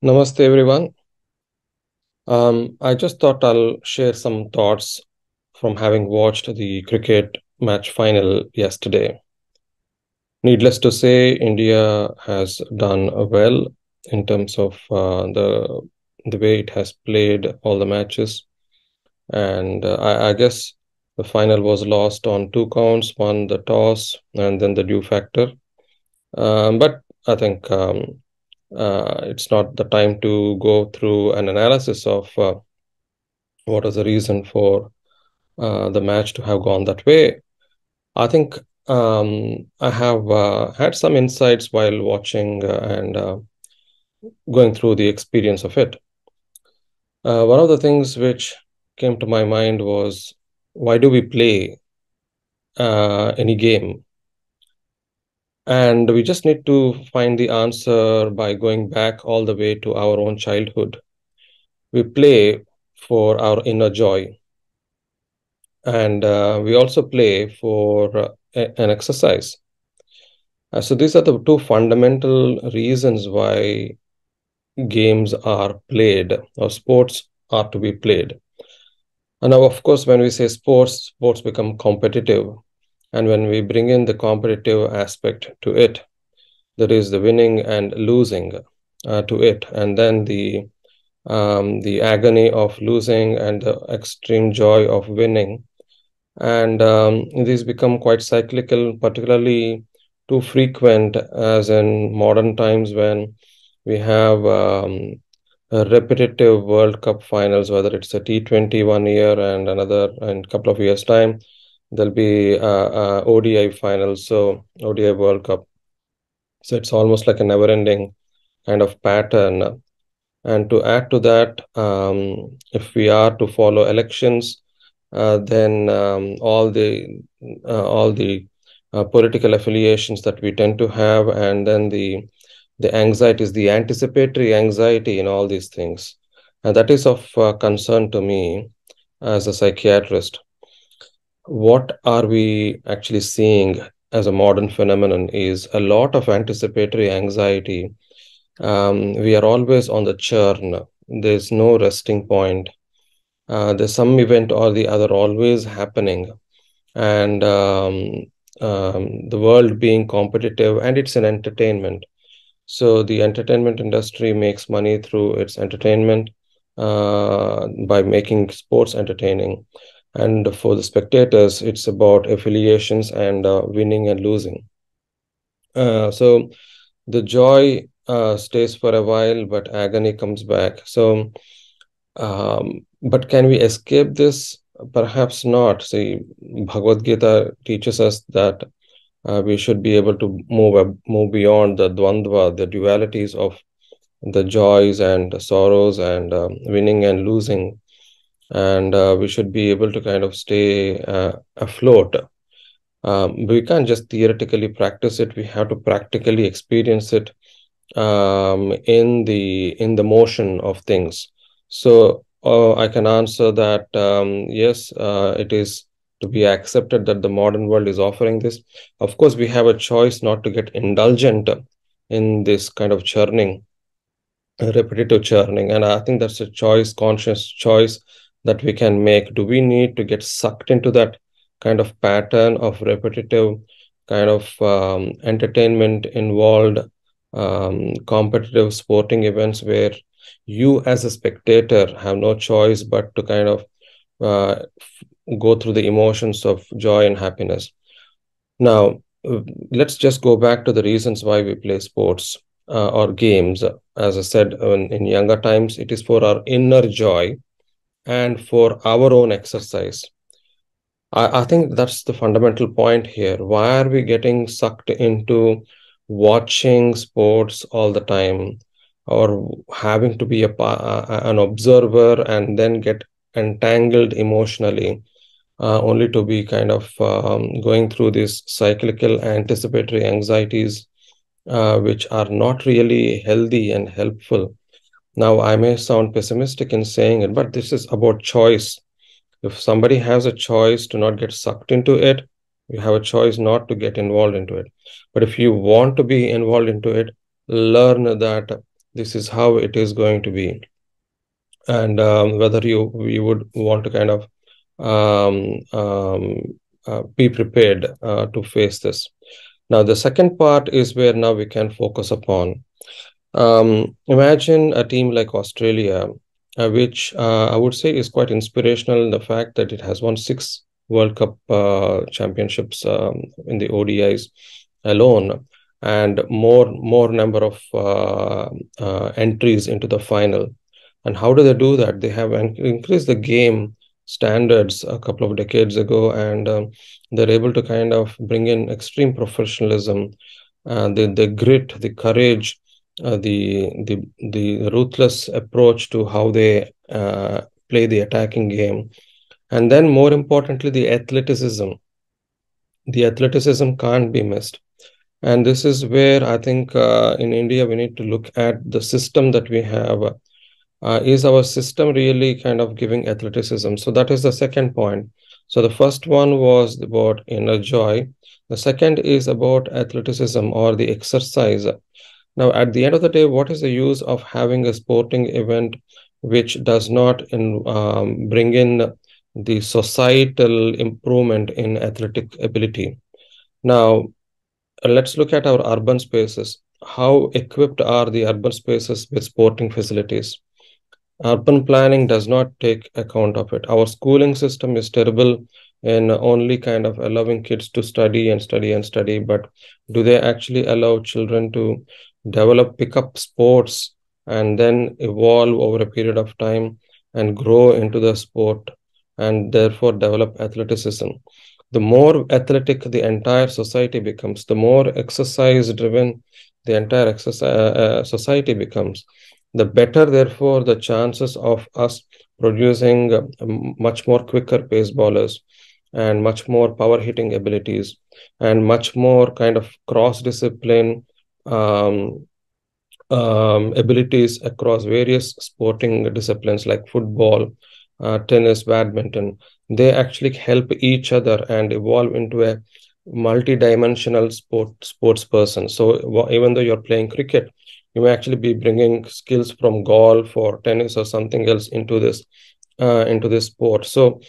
Namaste, everyone. I just thought I'll share some thoughts from having watched the cricket match final yesterday. Needless to say, India has done well in terms of the way it has played all the matches, and I guess the final was lost on two counts: one the toss, and then the due factor. But I think it's not the time to go through an analysis of what is the reason for the match to have gone that way. I think I have had some insights while watching and going through the experience of it. One of the things which came to my mind was, why do we play any game? And we just need to find the answer by going back all the way to our own childhood. We play for our inner joy, and we also play for an exercise. So these are the two fundamental reasons why games are played or sports are to be played. And now, of course, when we say sports, sports become competitive. And when we bring in the competitive aspect to it, there is the winning and losing to it, and then the agony of losing and the extreme joy of winning. And these become quite cyclical, particularly too frequent, as in modern times when we have repetitive World Cup finals, whether it's a T20 one year and another in a couple of years' time, there'll be ODI finals, so ODI World Cup. So it's almost like a never-ending kind of pattern. And to add to that, if we are to follow elections, then all the political affiliations that we tend to have, and then the anxiety is the anticipatory anxiety in all these things, and that is of concern to me as a psychiatrist. What are we actually seeing as a modern phenomenon is a lot of anticipatory anxiety. We are always on the churn. There's no resting point. There's some event or the other always happening, and the world being competitive, and it's an entertainment. So the entertainment industry makes money through its entertainment by making sports entertaining. And for the spectators, it's about affiliations and winning and losing. So the joy stays for a while, but agony comes back. So, but can we escape this? Perhaps not. See, Bhagavad Gita teaches us that we should be able to move beyond the dvandva, the dualities of the joys and the sorrows and winning and losing, and we should be able to kind of stay afloat. We can't just theoretically practice it; we have to practically experience it in the motion of things. So I can answer that yes, it is to be accepted that the modern world is offering this. Of course, we have a choice not to get indulgent in this kind of churning, repetitive churning, and I think that's a choice, conscious choice that we can make. Do we need to get sucked into that kind of pattern of repetitive kind of entertainment involved competitive sporting events where you as a spectator have no choice but to kind of uh, go through the emotions of joy and happiness? Now, let's just go back to the reasons why we play sports or games. As I said, in younger times, it is for our inner joy and for our own exercise. I think that's the fundamental point here. Why are we getting sucked into watching sports all the time, or having to be an observer and then get entangled emotionally, only to be kind of going through these cyclical anticipatory anxieties, which are not really healthy and helpful? Now, I may sound pessimistic in saying it, but this is about choice. If somebody has a choice to not get sucked into it, you have a choice not to get involved into it. But if you want to be involved into it, learn that this is how it is going to be, and whether we would want to kind of um, um, be prepared to face this. Now, the second part is where now we can focus upon. Imagine a team like Australia, which I would say is quite inspirational in the fact that it has won six World Cup championships in the ODIs alone, and more number of entries into the final. And how do they do that? They have increased the game standards a couple of decades ago, and they're able to kind of bring in extreme professionalism, the grit, the courage, the ruthless approach to how they play the attacking game, and then more importantly, the athleticism. The athleticism can't be missed. And this is where I think in India we need to look at the system that we have. Is our system really kind of giving athleticism? So that is the second point. So the first one was about inner joy. The second is about athleticism or the exercise. Now, at the end of the day, what is the use of having a sporting event which does not bring in the societal improvement in athletic ability? Now, let's look at our urban spaces. How equipped are the urban spaces with sporting facilities? Urban planning does not take account of it. Our schooling system is terrible in only kind of allowing kids to study and study and study, but do they actually allow children to develop, pick up sports and then evolve over a period of time and grow into the sport and therefore develop athleticism? The more athletic the entire society becomes, the more exercise driven the entire society becomes, the better, therefore, the chances of us producing much more quicker pace bowlers and much more power hitting abilities and much more kind of cross discipline um, abilities across various sporting disciplines like football, tennis, badminton. They actually help each other and evolve into a multi-dimensional sports person. So even though you're playing cricket, you may actually be bringing skills from golf or tennis or something else into this sport. So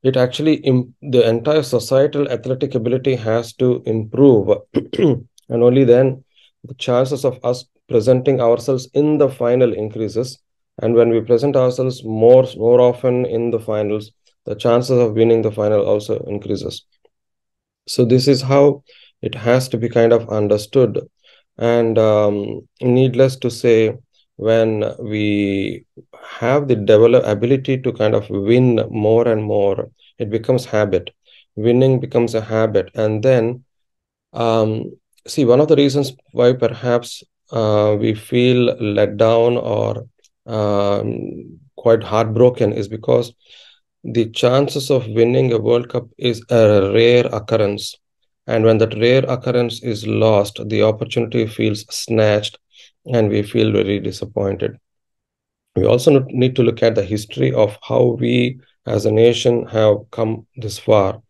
it actually the entire societal athletic ability has to improve, and only then the chances of us presenting ourselves in the final increases. And when we present ourselves more often in the finals, the chances of winning the final also increases. So this is how it has to be kind of understood. And needless to say, when we have the develop ability to kind of win more and more, it becomes habit. Winning becomes a habit. And then, see, one of the reasons why perhaps we feel let down or quite heartbroken is because the chances of winning a World Cup is a rare occurrence. And when that rare occurrence is lost, the opportunity feels snatched and we feel very disappointed. We also need to look at the history of how we as a nation have come this far.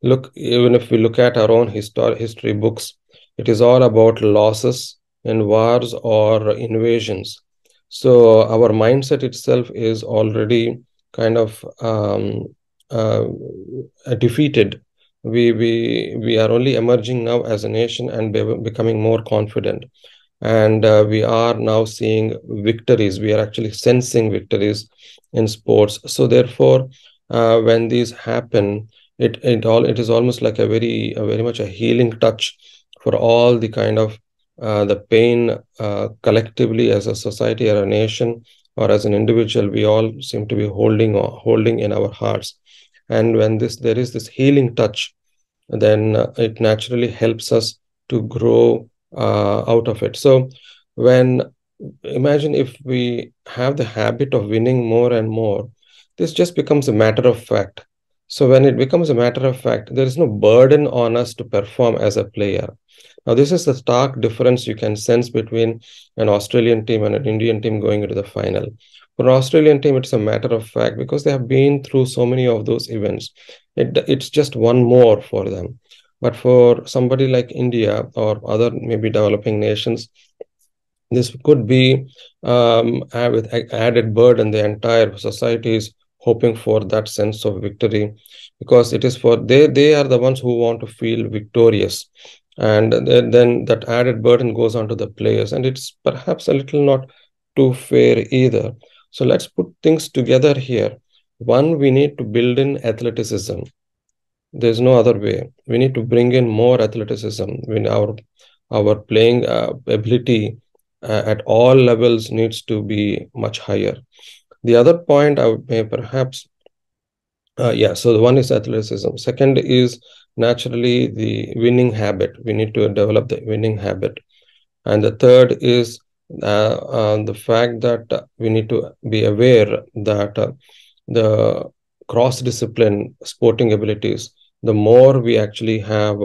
Look, even if we look at our own history books, it is all about losses in wars or invasions. So our mindset itself is already kind of defeated. We are only emerging now as a nation and becoming more confident. And we are now seeing victories. We are actually sensing victories in sports. So therefore, when these happen, it is almost like a very much a healing touch for all the kind of the pain collectively as a society or a nation or as an individual we all seem to be holding in our hearts. And when there is this healing touch, then it naturally helps us to grow out of it. So when imagine if we have the habit of winning more and more, this just becomes a matter of fact. So when it becomes a matter of fact, there is no burden on us to perform as a player. Now, this is the stark difference you can sense between an Australian team and an Indian team going into the final. For an Australian team, it's a matter of fact because they have been through so many of those events. It's just one more for them. But for somebody like India or other maybe developing nations, This could be with added burden. The entire society is hoping for that sense of victory, because it is for they are the ones who want to feel victorious, and then that added burden goes on to the players, and it's perhaps a little not too fair either. So let's put things together here. One, we need to build in athleticism. There's no other way. We need to bring in more athleticism. When our playing ability at all levels needs to be much higher. The other point I would may perhaps yeah, so the one is athleticism. Second is naturally the winning habit. We need to develop the winning habit. And the third is the fact that we need to be aware that the cross-discipline sporting abilities, the more we actually have,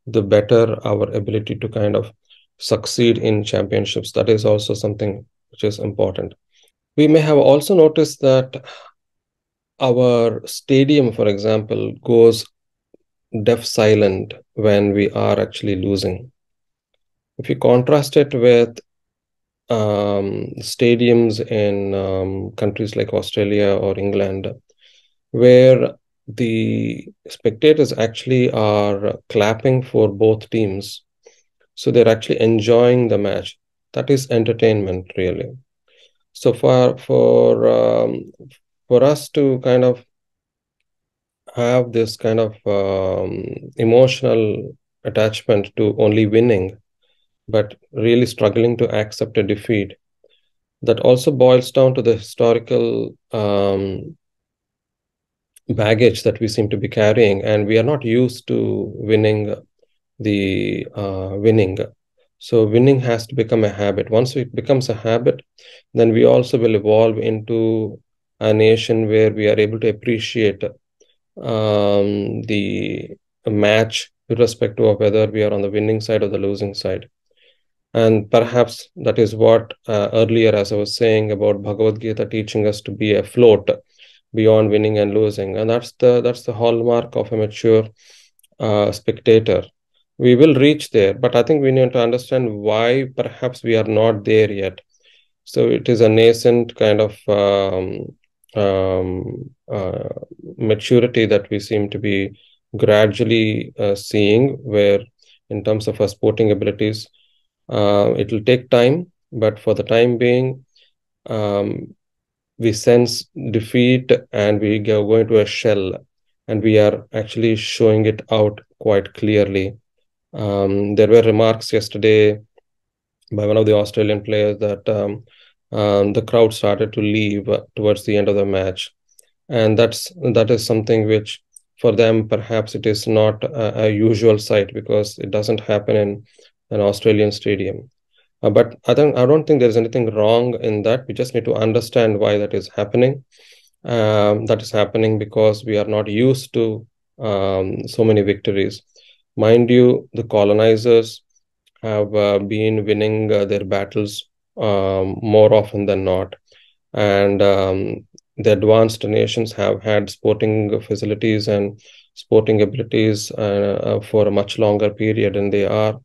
the better our ability to kind of succeed in championships. That is also something which is important. We may have also noticed that our stadium, for example, goes deaf silent when we are actually losing. If you contrast it with stadiums in countries like Australia or England, where the spectators actually are clapping for both teams. So they're actually enjoying the match. That is entertainment, really. So for us to kind of have this kind of emotional attachment to only winning, but really struggling to accept a defeat, that also boils down to the historical baggage that we seem to be carrying, and we are not used to winning. So winning has to become a habit. Once it becomes a habit, then we also will evolve into a nation where we are able to appreciate the match, irrespective of whether we are on the winning side or the losing side. And perhaps that is what earlier, as I was saying about Bhagavad Gita teaching us to be afloat beyond winning and losing, and that's the hallmark of a mature spectator. We will reach there, but I think we need to understand why perhaps we are not there yet. So it is a nascent kind of maturity that we seem to be gradually seeing, where in terms of our sporting abilities, it will take time, but for the time being, we sense defeat and we go into a shell, and we are actually showing it out quite clearly. There were remarks yesterday by one of the Australian players that the crowd started to leave towards the end of the match, and that is something which for them perhaps it is not a usual sight, because it doesn't happen in an Australian stadium. But I don't think there's anything wrong in that. We just need to understand why that is happening. That is happening because we are not used to so many victories. Mind you, the colonizers have been winning their battles more often than not. And the advanced nations have had sporting facilities and sporting abilities for a much longer period, and they are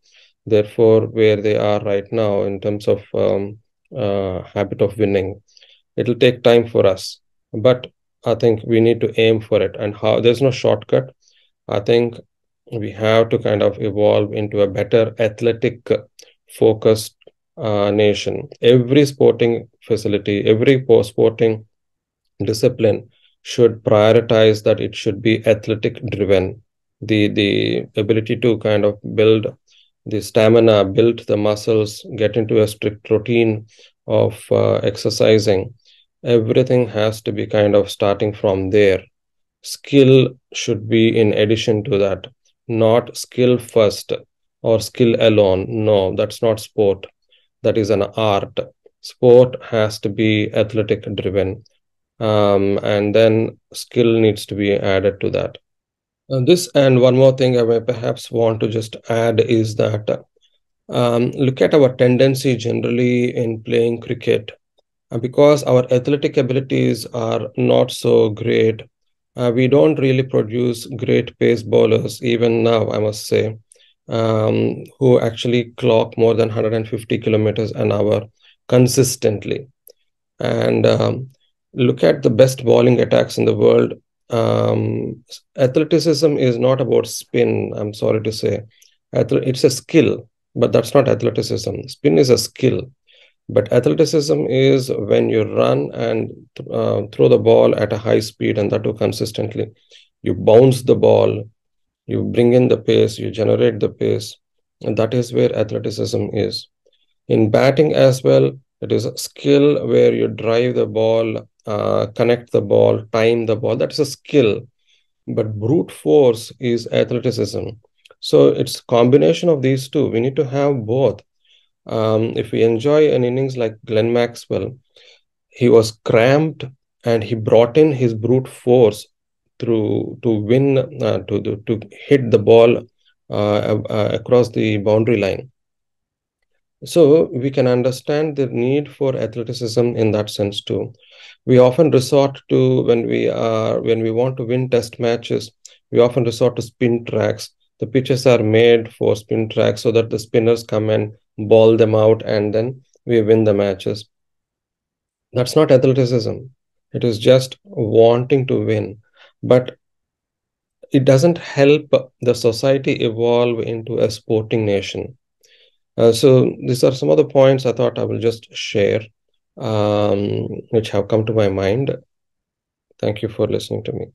therefore where they are right now in terms of habit of winning. It'll take time for us, but I think we need to aim for it. And how there's no shortcut. I think we have to kind of evolve into a better athletic focused nation. Every sporting facility, every sporting discipline should prioritize that it should be athletic driven. The ability to kind of build the stamina, build the muscles, get into a strict routine of exercising. Everything has to be kind of starting from there. Skill should be in addition to that, not skill first or skill alone. No, that's not sport. That is an art. Sport has to be athletic driven, and then skill needs to be added to that. This and one more thing I may perhaps want to just add is that look at our tendency generally in playing cricket. Because our athletic abilities are not so great, we don't really produce great pace bowlers, even now, I must say. who actually clock more than 150 kilometers an hour consistently. And look at the best bowling attacks in the world. Athleticism is not about spin, I'm sorry to say. It's a skill, but that's not athleticism. Spin is a skill, but athleticism is when you run and throw the ball at a high speed, and that too consistently. You bounce the ball, you bring in the pace, you generate the pace, and that is where athleticism is. In batting as well, it is a skill where you drive the ball, connect the ball, time the ball. That is a skill. But brute force is athleticism. So it's combination of these two. We need to have both. If we enjoy an innings like Glenn Maxwell, he was cramped and he brought in his brute force through to win to hit the ball across the boundary line. So we can understand the need for athleticism in that sense too. We often resort to when we want to win test matches, we often resort to spin tracks. The pitches are made for spin tracks so that the spinners come and ball them out and then we win the matches. That's not athleticism. It is just wanting to win. But it doesn't help the society evolve into a sporting nation. So these are some of the points I thought I will just share, which have come to my mind. Thank you for listening to me.